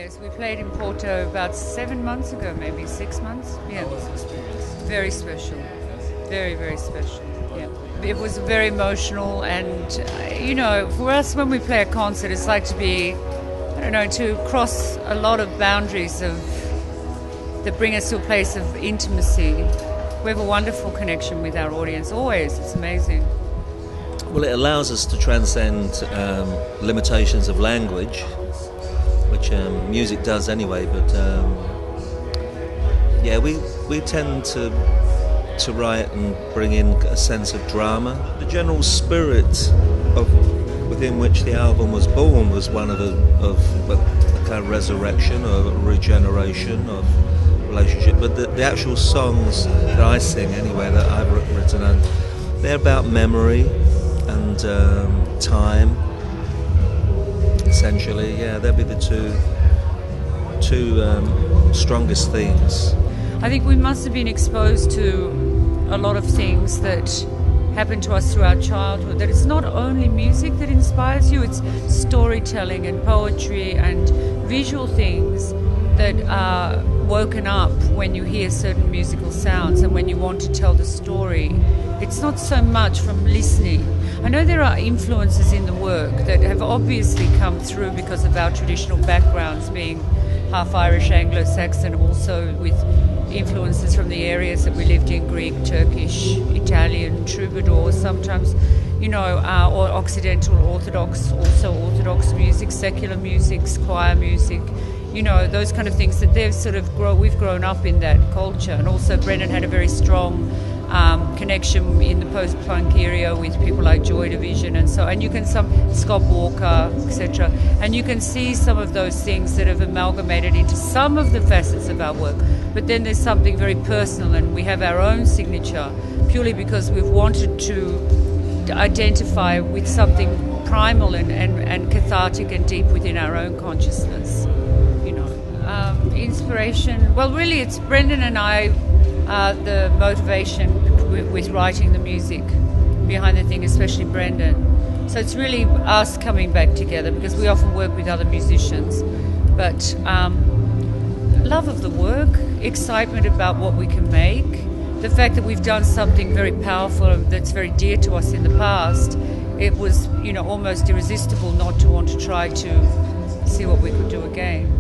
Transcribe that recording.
Yes, we played in Porto about 7 months ago, maybe 6 months. Yeah. How was the experience? Very special. Very, very special. Yeah. It was very emotional, and for us when we play a concert, it's like to be, to cross a lot of boundaries that bring us to a place of intimacy. We have a wonderful connection with our audience, always. It's amazing. Well, it allows us to transcend limitations of language, which music does anyway, but we tend to write and bring in a sense of drama. The general spirit within which the album was born was one of a kind of resurrection or regeneration of relationship, but the actual songs that I sing anyway, that I've written, and they're about memory and time, essentially. Yeah, they'll be the two strongest themes. I think we must have been exposed to a lot of things that happened to us through our childhood, that it's not only music that inspires you, it's storytelling and poetry and visual things that are woken up when you hear certain musical sounds and when you want to tell the story. It's not so much from listening. I know there are influences in the work that have obviously come through because of our traditional backgrounds, being half Irish, Anglo-Saxon, also with influences from the areas that we lived in, Greek, Turkish, Italian, troubadours, sometimes, or Occidental, Orthodox, also Orthodox music, secular music, choir music, those kind of things that we've grown up in that culture. And also Brendan had a very strong connection in the post-punk area with people like Joy Division and you can Scott Walker, etc. And you can see some of those things that have amalgamated into some of the facets of our work. But then there's something very personal, and we have our own signature purely because we've wanted to identify with something primal and cathartic and deep within our own consciousness. Inspiration, well, really it's Brendan and I are the motivation with writing the music behind the thing, especially Brendan. So it's really us coming back together, because we often work with other musicians, but love of the work, excitement about what we can make, the fact that we've done something very powerful that's very dear to us in the past. It was almost irresistible not to want to try to see what we could do again.